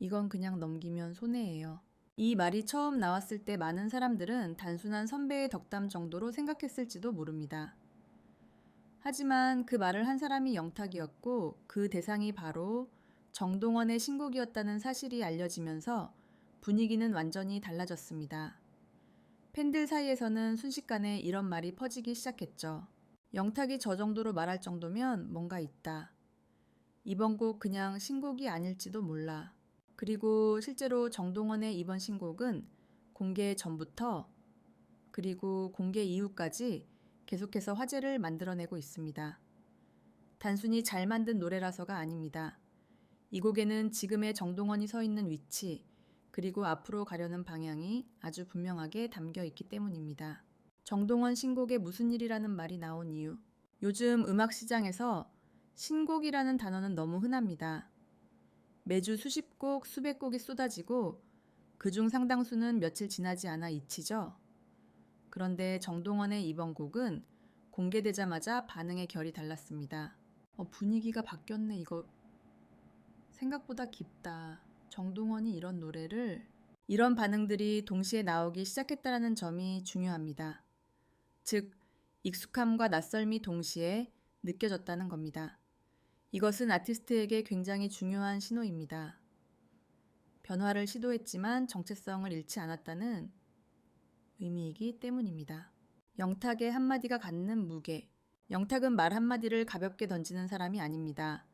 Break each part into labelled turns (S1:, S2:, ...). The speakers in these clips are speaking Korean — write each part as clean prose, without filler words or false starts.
S1: 이건 그냥 넘기면 손해예요. 이 말이 처음 나왔을 때 많은 사람들은 단순한 선배의 덕담 정도로 생각했을지도 모릅니다. 하지만 그 말을 한 사람이 영탁이었고 그 대상이 바로 정동원의 신곡이었다는 사실이 알려지면서 분위기는 완전히 달라졌습니다. 팬들 사이에서는 순식간에 이런 말이 퍼지기 시작했죠. 영탁이 저 정도로 말할 정도면 뭔가 있다. 이번 곡 그냥 신곡이 아닐지도 몰라. 그리고 실제로 정동원의 이번 신곡은 공개 전부터 그리고 공개 이후까지 계속해서 화제를 만들어내고 있습니다. 단순히 잘 만든 노래라서가 아닙니다. 이 곡에는 지금의 정동원이 서 있는 위치, 그리고 앞으로 가려는 방향이 아주 분명하게 담겨 있기 때문입니다. 정동원 신곡에 무슨 일이라는 말이 나온 이유. 요즘 음악 시장에서 신곡이라는 단어는 너무 흔합니다. 매주 수십 곡, 수백 곡이 쏟아지고 그중 상당수는 며칠 지나지 않아 잊히죠. 그런데 정동원의 이번 곡은 공개되자마자 반응의 결이 달랐습니다. 분위기가 바뀌었네. 이거 생각보다 깊다. 정동원이 이런 노래를 이런 반응들이 동시에 나오기 시작했다는 점이 중요합니다. 즉, 익숙함과 낯설미 동시에 느껴졌다는 겁니다. 이것은 아티스트에게 굉장히 중요한 신호입니다. 변화를 시도했지만 정체성을 잃지 않았다는 의미이기 때문입니다. 영탁의 한마디가 갖는 무게. 영탁은 말 한마디를 가볍게 던지는 사람이 아닙니다.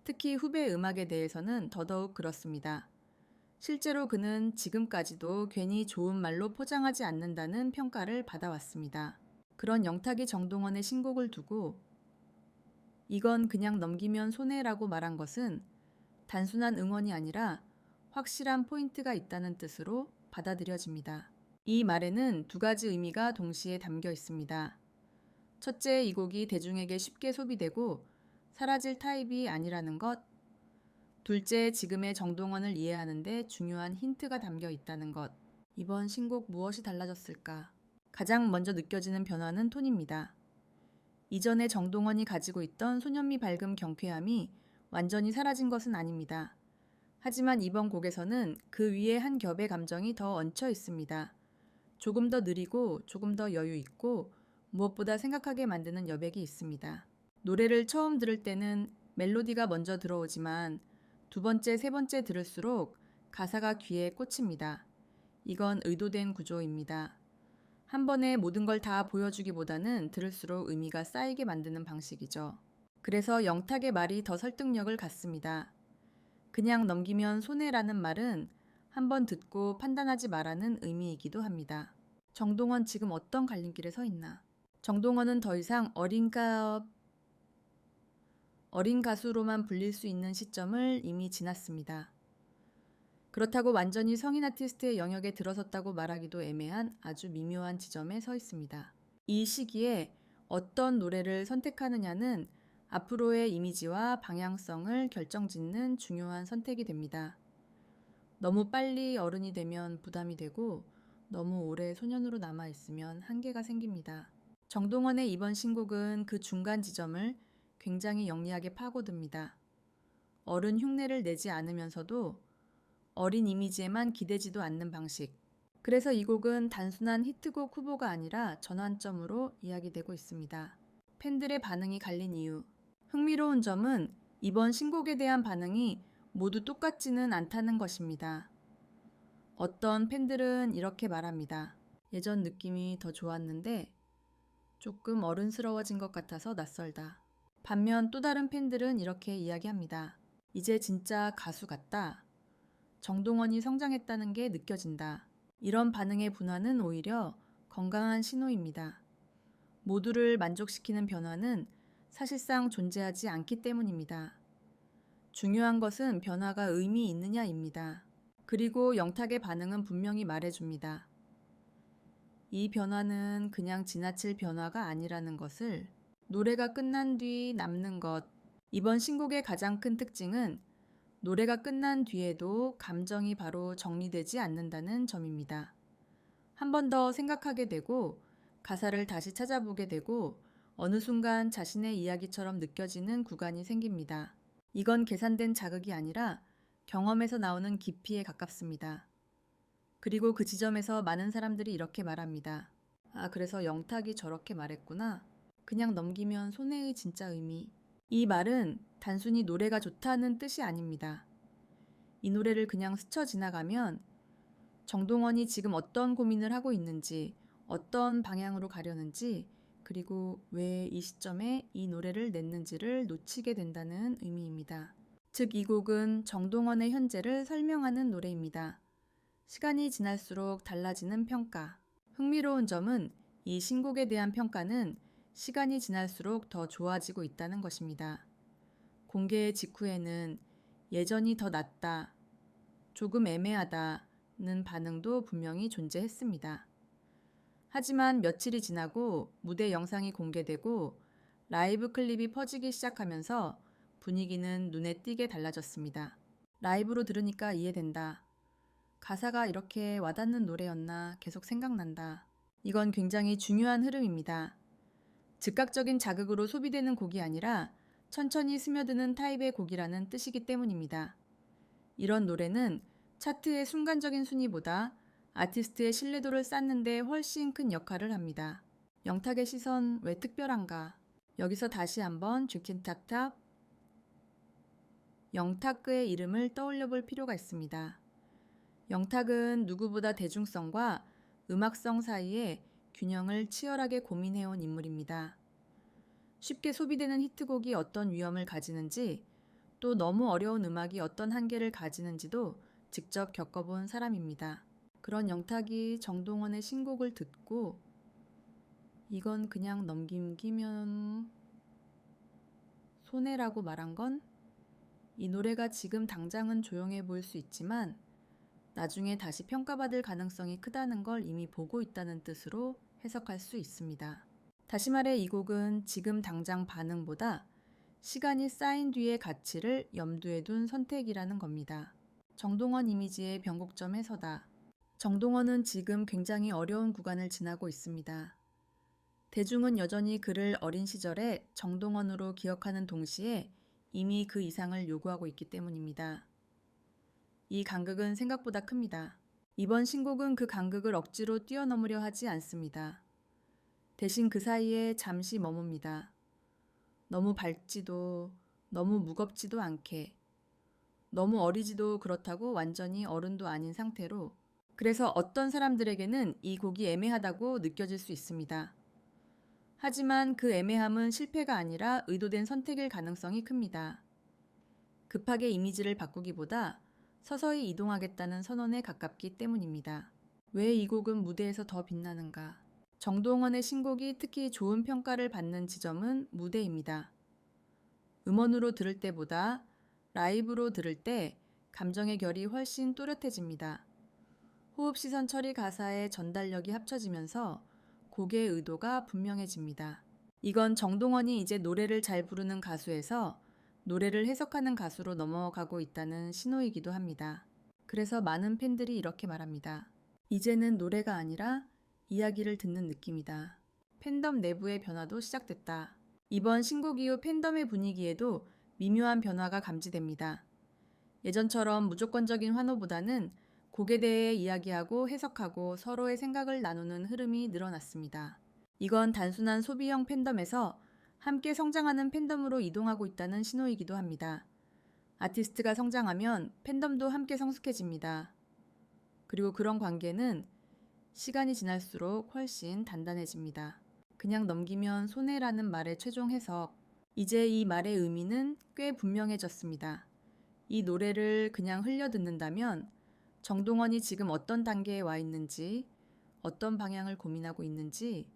S1: 특히 후배 음악에 대해서는 더더욱 그렇습니다. 실제로 그는 지금까지도 괜히 좋은 말로 포장하지 않는다는 평가를 받아왔습니다. 그런 영탁이 정동원의 신곡을 두고 이건 그냥 넘기면 손해라고 말한 것은 단순한 응원이 아니라 확실한 포인트가 있다는 뜻으로 받아들여집니다. 이 말에는 두 가지 의미가 동시에 담겨 있습니다. 첫째, 이 곡이 대중에게 쉽게 소비되고 사라질 타입이 아니라는 것. 둘째, 지금의 정동원을 이해하는 데 중요한 힌트가 담겨 있다는 것. 이번 신곡 무엇이 달라졌을까? 가장 먼저 느껴지는 변화는 톤입니다. 이전에 정동원이 가지고 있던 소년미 밝음 경쾌함이 완전히 사라진 것은 아닙니다. 하지만 이번 곡에서는 그 위에 한 겹의 감정이 더 얹혀 있습니다. 조금 더 느리고 조금 더 여유 있고 무엇보다 생각하게 만드는 여백이 있습니다. 노래를 처음 들을 때는 멜로디가 먼저 들어오지만 두 번째, 세 번째 들을수록 가사가 귀에 꽂힙니다. 이건 의도된 구조입니다. 한 번에 모든 걸 다 보여주기보다는 들을수록 의미가 쌓이게 만드는 방식이죠. 그래서 영탁의 말이 더 설득력을 갖습니다. 그냥 넘기면 손해라는 말은 한 번 듣고 판단하지 말라는 의미이기도 합니다. 정동원 지금 어떤 갈림길에 서 있나? 정동원은 더 이상 어린 가수로만 불릴 수 있는 시점을 이미 지났습니다. 그렇다고 완전히 성인 아티스트의 영역에 들어섰다고 말하기도 애매한 아주 미묘한 지점에 서 있습니다. 이 시기에 어떤 노래를 선택하느냐는 앞으로의 이미지와 방향성을 결정짓는 중요한 선택이 됩니다. 너무 빨리 어른이 되면 부담이 되고 너무 오래 소년으로 남아있으면 한계가 생깁니다. 정동원의 이번 신곡은 그 중간 지점을 굉장히 영리하게 파고듭니다. 어른 흉내를 내지 않으면서도 어린 이미지에만 기대지도 않는 방식. 그래서 이 곡은 단순한 히트곡 후보가 아니라 전환점으로 이야기되고 있습니다. 팬들의 반응이 갈린 이유. 흥미로운 점은 이번 신곡에 대한 반응이 모두 똑같지는 않다는 것입니다. 어떤 팬들은 이렇게 말합니다. 예전 느낌이 더 좋았는데 조금 어른스러워진 것 같아서 낯설다. 반면 또 다른 팬들은 이렇게 이야기합니다. 이제 진짜 가수 같다. 정동원이 성장했다는 게 느껴진다. 이런 반응의 분화는 오히려 건강한 신호입니다. 모두를 만족시키는 변화는 사실상 존재하지 않기 때문입니다. 중요한 것은 변화가 의미 있느냐입니다. 그리고 영탁의 반응은 분명히 말해줍니다. 이 변화는 그냥 지나칠 변화가 아니라는 것을. 노래가 끝난 뒤 남는 것. 이번 신곡의 가장 큰 특징은 노래가 끝난 뒤에도 감정이 바로 정리되지 않는다는 점입니다. 한 번 더 생각하게 되고 가사를 다시 찾아보게 되고 어느 순간 자신의 이야기처럼 느껴지는 구간이 생깁니다. 이건 계산된 자극이 아니라 경험에서 나오는 깊이에 가깝습니다. 그리고 그 지점에서 많은 사람들이 이렇게 말합니다. 아, 그래서 영탁이 저렇게 말했구나. 그냥 넘기면 손해의 진짜 의미. 이 말은 단순히 노래가 좋다는 뜻이 아닙니다. 이 노래를 그냥 스쳐 지나가면 정동원이 지금 어떤 고민을 하고 있는지, 어떤 방향으로 가려는지, 그리고 왜 이 시점에 이 노래를 냈는지를 놓치게 된다는 의미입니다. 즉, 이 곡은 정동원의 현재를 설명하는 노래입니다. 시간이 지날수록 달라지는 평가. 흥미로운 점은 이 신곡에 대한 평가는 시간이 지날수록 더 좋아지고 있다는 것입니다. 공개 직후에는 예전이 더 낫다, 조금 애매하다는 반응도 분명히 존재했습니다. 하지만 며칠이 지나고 무대 영상이 공개되고 라이브 클립이 퍼지기 시작하면서 분위기는 눈에 띄게 달라졌습니다. 라이브로 들으니까 이해된다. 가사가 이렇게 와닿는 노래였나 계속 생각난다. 이건 굉장히 중요한 흐름입니다. 즉각적인 자극으로 소비되는 곡이 아니라 천천히 스며드는 타입의 곡이라는 뜻이기 때문입니다. 이런 노래는 차트의 순간적인 순위보다 아티스트의 신뢰도를 쌓는 데 훨씬 큰 역할을 합니다. 영탁의 시선 왜 특별한가? 여기서 다시 한번 쥐킨탁탁 영탁의 이름을 떠올려 볼 필요가 있습니다. 영탁은 누구보다 대중성과 음악성 사이에 균형을 치열하게 고민해온 인물입니다. 쉽게 소비되는 히트곡이 어떤 위험을 가지는지, 또 너무 어려운 음악이 어떤 한계를 가지는지도 직접 겪어본 사람입니다. 그런 영탁이 정동원의 신곡을 듣고 이건 그냥 넘기면 손해라고 말한 건 이 노래가 지금 당장은 조용해 보일 수 있지만 나중에 다시 평가받을 가능성이 크다는 걸 이미 보고 있다는 뜻으로 해석할 수 있습니다. 다시 말해 이 곡은 지금 당장 반응보다 시간이 쌓인 뒤의 가치를 염두에 둔 선택이라는 겁니다. 정동원 이미지의 변곡점 해서다. 정동원은 지금 굉장히 어려운 구간을 지나고 있습니다. 대중은 여전히 그를 어린 시절에 정동원으로 기억하는 동시에 이미 그 이상을 요구하고 있기 때문입니다. 이 간극은 생각보다 큽니다. 이번 신곡은 그 간극을 억지로 뛰어넘으려 하지 않습니다. 대신 그 사이에 잠시 머뭅니다. 너무 밝지도 너무 무겁지도 않게, 너무 어리지도 그렇다고 완전히 어른도 아닌 상태로. 그래서 어떤 사람들에게는 이 곡이 애매하다고 느껴질 수 있습니다. 하지만 그 애매함은 실패가 아니라 의도된 선택일 가능성이 큽니다. 급하게 이미지를 바꾸기보다 서서히 이동하겠다는 선언에 가깝기 때문입니다. 왜 이 곡은 무대에서 더 빛나는가? 정동원의 신곡이 특히 좋은 평가를 받는 지점은 무대입니다. 음원으로 들을 때보다 라이브로 들을 때 감정의 결이 훨씬 또렷해집니다. 호흡, 시선, 처리, 가사의 전달력이 합쳐지면서 곡의 의도가 분명해집니다. 이건 정동원이 이제 노래를 잘 부르는 가수에서 노래를 해석하는 가수로 넘어가고 있다는 신호이기도 합니다. 그래서 많은 팬들이 이렇게 말합니다. 이제는 노래가 아니라 이야기를 듣는 느낌이다. 팬덤 내부의 변화도 시작됐다. 이번 신곡 이후 팬덤의 분위기에도 미묘한 변화가 감지됩니다. 예전처럼 무조건적인 환호보다는 곡에 대해 이야기하고 해석하고 서로의 생각을 나누는 흐름이 늘어났습니다. 이건 단순한 소비형 팬덤에서 함께 성장하는 팬덤으로 이동하고 있다는 신호이기도 합니다. 아티스트가 성장하면 팬덤도 함께 성숙해집니다. 그리고 그런 관계는 시간이 지날수록 훨씬 단단해집니다. 그냥 넘기면 손해라는 말의 최종 해석. 이제 이 말의 의미는 꽤 분명해졌습니다. 이 노래를 그냥 흘려 듣는다면 정동원이 지금 어떤 단계에 와 있는지, 어떤 방향을 고민하고 있는지,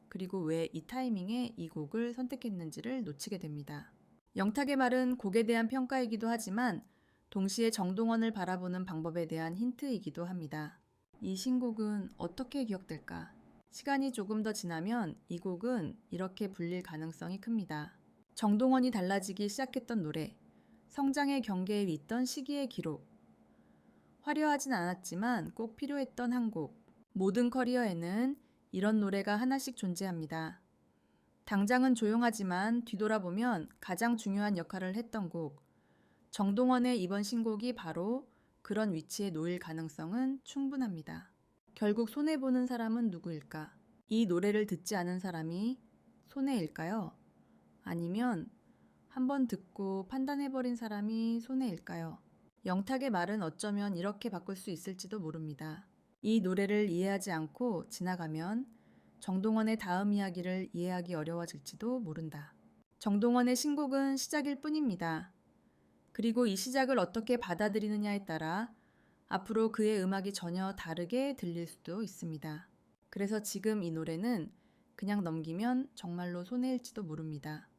S1: 그리고 왜 이 타이밍에 이 곡을 선택했는지를 놓치게 됩니다. 영탁의 말은 곡에 대한 평가이기도 하지만 동시에 정동원을 바라보는 방법에 대한 힌트이기도 합니다. 이 신곡은 어떻게 기억될까? 시간이 조금 더 지나면 이 곡은 이렇게 불릴 가능성이 큽니다. 정동원이 달라지기 시작했던 노래, 성장의 경계에 있던 시기의 기록, 화려하진 않았지만 꼭 필요했던 한 곡. 모든 커리어에는 이런 노래가 하나씩 존재합니다. 당장은 조용하지만 뒤돌아보면 가장 중요한 역할을 했던 곡, 정동원의 이번 신곡이 바로 그런 위치에 놓일 가능성은 충분합니다. 결국 손해보는 사람은 누구일까? 이 노래를 듣지 않은 사람이 손해일까요? 아니면 한번 듣고 판단해버린 사람이 손해일까요? 영탁의 말은 어쩌면 이렇게 바꿀 수 있을지도 모릅니다. 이 노래를 이해하지 않고 지나가면 정동원의 다음 이야기를 이해하기 어려워질지도 모른다. 정동원의 신곡은 시작일 뿐입니다. 그리고 이 시작을 어떻게 받아들이느냐에 따라 앞으로 그의 음악이 전혀 다르게 들릴 수도 있습니다. 그래서 지금 이 노래는 그냥 넘기면 정말로 손해일지도 모릅니다.